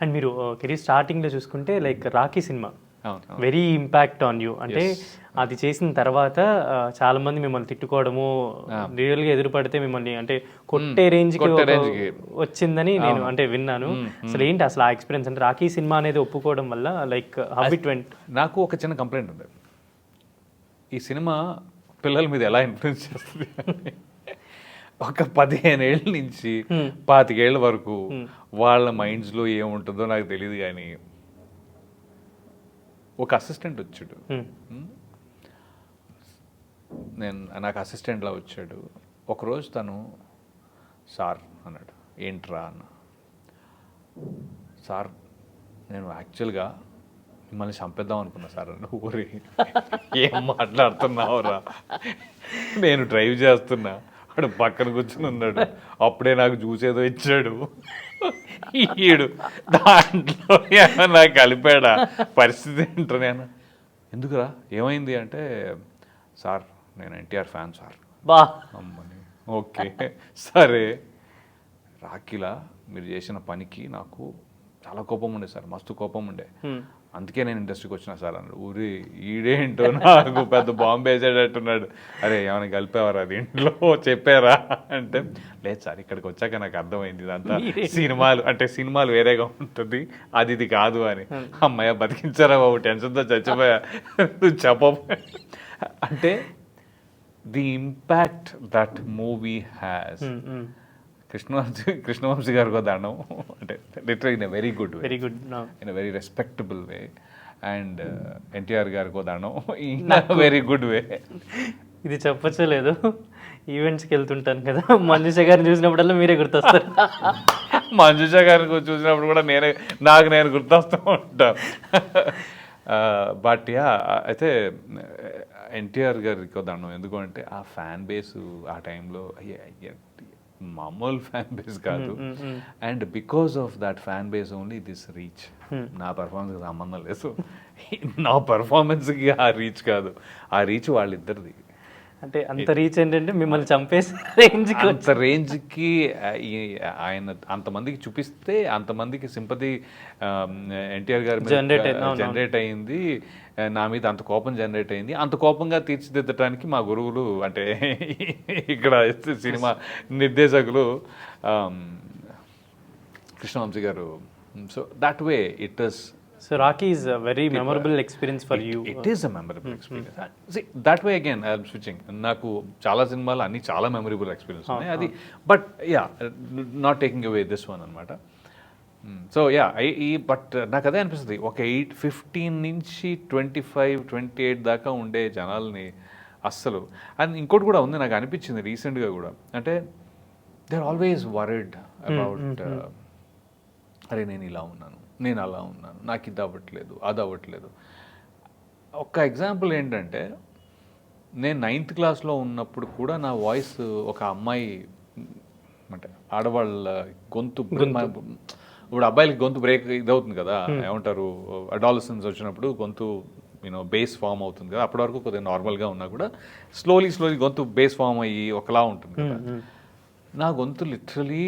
And మీరు career స్టార్టింగ్లో చూసుకుంటే లైక్ రాఖీ సినిమా అవును. Very impact on you. అంటే అది చేసిన తర్వాత చాలా మంది మిమ్మల్ని తిట్టుకోవడము, రియల్గా ఎదురుపడితే మిమ్మల్ని అంటే కొట్టే రేంజ్కి వచ్చిందని నేను అంటే విన్నాను. అసలు ఏంటి అసలు ఆ ఎక్స్పీరియన్స్, అంటే రాఖీ సినిమా అనేది ఒప్పుకోవడం వల్ల లైక్ హౌ ఇట్ వెంట్? నాకు ఒక చిన్న కంప్లైంట్ ఉంది, ఈ సినిమా పిల్లల మీద ఎలా ఇన్ఫ్లుయెన్స్ చేస్తుంది అని. ఒక 15 ఏళ్ళ నుంచి 25 ఏళ్ళ వరకు వాళ్ళ మైండ్స్లో ఏముంటుందో నాకు తెలియదు, కానీ ఒక అసిస్టెంట్ వచ్చాడు, నాకు అసిస్టెంట్లా వచ్చాడు. ఒకరోజు తను సార్ అన్నాడు. ఏంట్రా అన్న. సార్ నేను యాక్చువల్గా మిమ్మల్ని చంపేద్దాం అనుకున్నా సార్ అన్న. ఊరి ఏం మాట్లాడుతున్నావురా, నేను డ్రైవ్ చేస్తున్నా, వాడు పక్కన కూర్చుని ఉన్నాడు, అప్పుడే నాకు జ్యూస్ ఏదో ఇచ్చాడు, ఈడు దాంట్లో ఏమన్నా కలిపాడా, పరిస్థితి ఏంటని అన్న. ఎందుకురా ఏమైంది అంటే, సార్ నేను ఎన్టీఆర్ ఫ్యాన్ సార్. బా అమ్మని. ఓకే సరే, రాఖీలా మీరు చేసిన పనికి నాకు చాలా కోపం ఉండే సార్, మస్తు కోపం ఉండే, అందుకే నేను ఇండస్ట్రీకి వచ్చిన సార్ అన్నాడు. ఊరి ఈడేంటో నాకు పెద్ద బాంబు వేసేటట్టున్నాడు. అరే ఏమైనా కలిపేవారా దీంట్లో, చెప్పారా అంటే, లేదు సార్ ఇక్కడికి వచ్చాక నాకు అర్థమైంది ఇదంతా సినిమాలు అంటే సినిమాలు వేరేగా ఉంటుంది, అది ఇది కాదు అని. అమ్మాయ బతికించారా బాబు, టెన్షన్తో చచ్చిపోయా, నువ్వు చెప్పబోయా అంటే the impact that movie has. Krishna Vamsi గారికి దండం, అంటే literal in a very good way, in a very respectable way. And NTR గారికి దండం ఇన్ వెరీ గుడ్ వే. ఇది చెప్పచ్చలేదు, ఈవెంట్స్కి వెళ్తుంటాను కదా, మంజుష గారిని చూసినప్పుడల్లా మీరే గుర్తొస్తారు. మంజుష గారిని చూసినప్పుడు కూడా నేను గుర్తొస్తూ ఉంటాను. బట్ యా, అయితే ఎన్టీఆర్ గారికి దండం. ఎందుకంటే ఆ ఫ్యాన్ బేస్ ఆ టైంలో మామూలు ఫ్యాన్ బేస్ కాదు. And because of that fan base only this reach. నా పర్ఫార్మెన్స్కి సంబంధం లేదు, నా పర్ఫార్మెన్స్కి ఆ రీచ్ కాదు, ఆ రీచ్ వాళ్ళిద్దరిది. అంటే అంత రీచ్ ఏంటంటే మిమ్మల్ని చంపేసి రేంజ్కి, అంత రేంజ్కి ఆయన అంతమందికి చూపిస్తే అంతమందికి సింపతి ఎన్టీఆర్ గారి మీద జనరేట్ అయింది, నా మీద అంత కోపం జనరేట్ అయింది. అంత కోపంగా తీర్చిదిద్దటానికి మా గురువులు అంటే ఇక్కడ సినిమా నిర్దేశకులు కృష్ణవంశీ గారు. So that way it is. So Rocky is a very memorable experience for you. It is a memorable experience. See, that way again I am switching. నాకు చాలా సినిమాలు అన్ని చాలా మెమరబుల్ ఎక్స్పీరియన్స్ ఉన్నాయి, అది but yeah not taking away this one అనమాట. So yeah but నాకు అదే అనిపిస్తుంది, ఒక 15 నుంచి 25-28 దాకా ఉండే జనాల్ని అస్సలు. అండ్ ఇంకోటి కూడా ఉంది నాకు అనిపించింది రీసెంట్గా కూడా, అంటే they are always worried about అరే నేను ఇలా ఉన్నాను, నేను అలా ఉన్నాను, నాకు ఇది అవ్వట్లేదు, అది అవ్వట్లేదు. ఒక ఎగ్జాంపుల్ ఏంటంటే, నేను 9th క్లాస్లో ఉన్నప్పుడు కూడా నా వాయిస్ ఒక అమ్మాయి అంటే ఆడవాళ్ళ గొంతు, ఇప్పుడు అబ్బాయిలకి గొంతు బ్రేక్ ఇదవుతుంది కదా, ఏమంటారు అడాలసెన్స్ వచ్చినప్పుడు గొంతు బేస్ ఫామ్ అవుతుంది కదా, అప్పటి వరకు కొద్దిగా నార్మల్గా ఉన్నా కూడా స్లోలీ గొంతు బేస్ ఫామ్ అయ్యి ఒకలా ఉంటుంది కదా. నా గొంతు లిటరలీ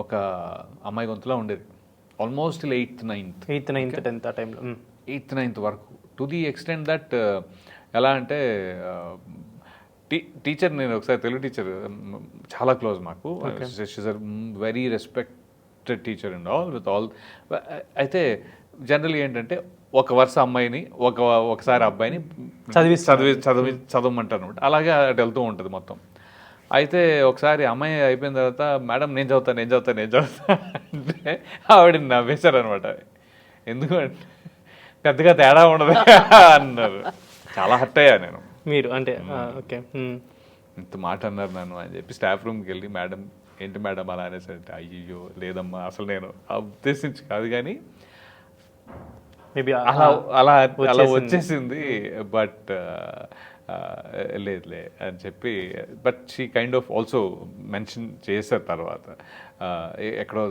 ఒక అమ్మాయి గొంతులా ఉండేది, ఆల్మోస్ట్ 8th, 9th, 10th ఆ టైంలో, 8th, 9th వరకు. టు ది ఎక్స్టెంట్ దట్ ఎలా అంటే టీచర్, నేను ఒకసారి తెలుగు టీచర్ చాలా క్లోజ్ మాకు, she's a very respected teacher and all with all. అయితే జనరల్గా ఏంటంటే ఒక వరుస అమ్మాయిని ఒకసారి అబ్బాయిని చదవమంటారు అనమాట. అలాగే అటు వెళ్తూ ఉంటుంది మొత్తం. అయితే ఒకసారి అమ్మాయి అయిపోయిన తర్వాత, మేడం నేను చదువుతా అంటే ఆవిడ నవ్వేశారు అనమాట. ఎందుకంటే పెద్దగా తేడా ఉండదు అన్నారు. చాలా హర్ట్ అయ్యా నేను. మీరు అంటే ఓకే ఇంత మాట అన్నారు నన్ను అని చెప్పి స్టాఫ్ రూమ్కి వెళ్ళి, మేడం ఏంటి మేడం అలా అనేసరికి, అయ్యో లేదమ్మా అసలు నేను ఉద్దేశించి కాదు, కానీ అలా వచ్చేసింది. బట్ లేదులే అని చెప్పి, but she kind of also mention చేశారు తర్వాత, ఎక్కడో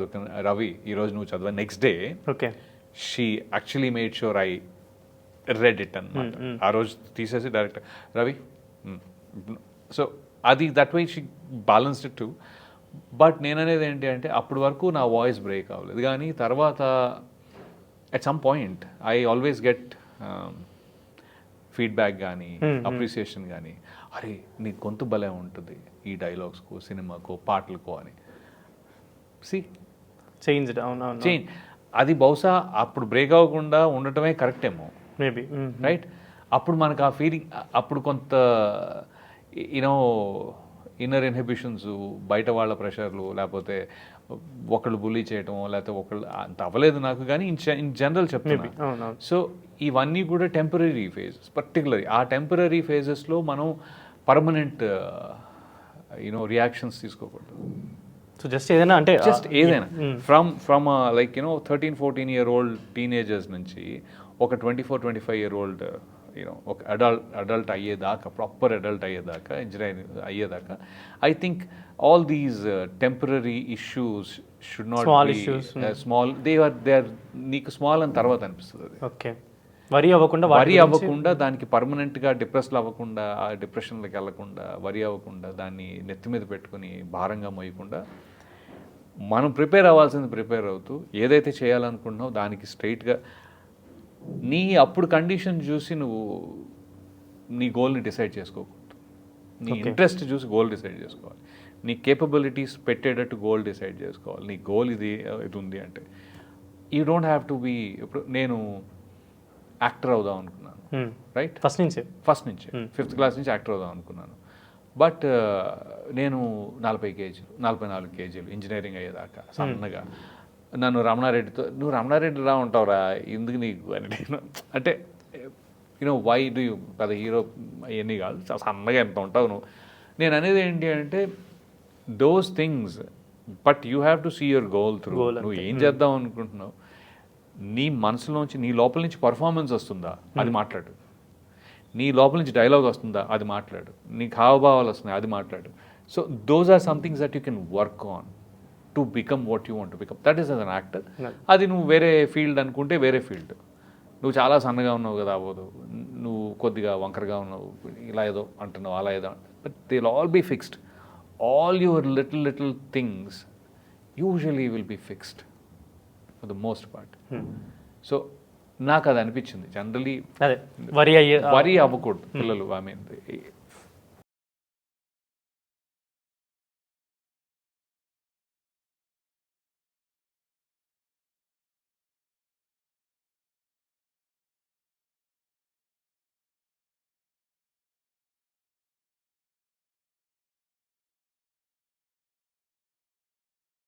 రవి ఈరోజు నువ్వు చదివా, next day okay she actually made sure I read it అనమాట. ఆ రోజు తీసేసి డైరెక్ట్ రవి. సో అది that way she balanced it too. But నేను అనేది ఏంటి అంటే అప్పటి వరకు నా వాయిస్ బ్రేక్ అవ్వలేదు, కానీ తర్వాత at some point I always get feedback కానీ అప్రిసియేషన్ కానీ, అరే నీ గొంతు భలే ఉంటుంది ఈ డైలాగ్స్కు, సినిమాకు, పాటలకు అని. సి చేంజ్ అవునవును చేంజ్ అది బహుశా అప్పుడు బ్రేక్ అవ్వకుండా ఉండటమే కరెక్ట్ ఏమో, మేబీ రైట్. అప్పుడు మనకు ఆ ఫీలింగ్, అప్పుడు కొంత యూనో ఇన్నర్ ఇన్హిబిషన్స్, బయట వాళ్ళ ప్రెషర్లు, లేకపోతే ఒకళ్ళు బుల్లీ చేయటం, లేకపోతే ఒకళ్ళు అంత అవ్వలేదు నాకు, కానీ ఇన్ జనరల్ చెప్తున్నా. అవునవును సో ఇవన్నీ కూడా టెంపరీ ఫేజెస్. పర్టికులర్లీ ఆ టెంపరీ ఫేజెస్లో మనం పర్మనెంట్ రియాక్షన్స్ తీసుకోకూడదు. సో జస్ట్ ఏదైనా అంటే జస్ట్ ఏదైనా ఫ్రమ్ లైక్ 13-14-year-old టీనేజర్స్ నుంచి ఒక 24-25-year-old ఒక అడల్ట్ అయ్యేదాకా, ప్రాపర్ అడల్ట్ అయ్యేదాకా, ఇంజనీరింగ్ అయ్యేదాకా, I think all these temporary issues should not be small. They are నీకు స్మాల్ అని తర్వాత అనిపిస్తుంది అది. ఓకే, వరి అవ్వకుండా దానికి పర్మనెంట్గా డిప్రెస్లు అవ్వకుండా, ఆ డిప్రెషన్లకు వెళ్ళకుండా, వరి అవ్వకుండా, దాన్ని నెత్తి మీద పెట్టుకుని భారంగా మోయకుండా మనం ప్రిపేర్ అవ్వాల్సింది ప్రిపేర్ అవుతూ ఏదైతే చేయాలనుకుంటున్నావు దానికి స్ట్రైట్గా నీ అప్పుడు కండిషన్ చూసి నువ్వు నీ గోల్ని డిసైడ్ చేసుకోకూడదు. నీ ఇంట్రెస్ట్ చూసి గోల్ డిసైడ్ చేసుకోవాలి. నీ కేపబిలిటీస్ పెట్టేటట్టు గోల్ డిసైడ్ చేసుకోవాలి. నీ గోల్ ఇది ఉంది అంటే you don't have to be. ఇప్పుడు నేను యాక్టర్ అవుదాం అనుకున్నాను, రైట్? ఫస్ట్ నుంచి 5th క్లాస్ నుంచి యాక్టర్ అవుదాం అనుకున్నాను. బట్ నేను 40 kgs 44 kgs ఇంజనీరింగ్ అయ్యేదాకా సన్నగా, నన్ను రమణారెడ్డితో నువ్వు రమణారెడ్డి రా ఉంటావురా ఎందుకు నీకు అని నేను అంటే వై డూ యూ పెద్ద హీరో అవన్నీ కాదు, సన్నగా ఎంత ఉంటావు నువ్వు. నేను అనేది ఏంటి అంటే those things, but you have to see your goal through. నువ్వు ఏం చేద్దాం అనుకుంటున్నావు, నీ మనసులోంచి, నీ లోపల నుంచి పర్ఫార్మెన్స్ వస్తుందా అది మాట్లాడు, నీ లోపల నుంచి డైలాగ్ వస్తుందా అది మాట్లాడు, నీ హావభావాలు వస్తున్నాయి అది మాట్లాడు. So those are somethings that you can work on to become what you want to become. That is as an actor. అది నువ్వు వేరే ఫీల్డ్ అనుకుంటే వేరే ఫీల్డ్. నువ్వు చాలా సన్నగా ఉన్నావు కదా అవ్వదు, నువ్వు కొద్దిగా వంకరగా ఉన్నావు, ఇలా ఏదో అంటున్నావు, అలా ఏదో, but they will all be fixed. All your little things usually will be fixed for the most part. So నాకు అది అనిపించింది జనరలీ వరి అవ్వకూడదు పిల్లలు. I mean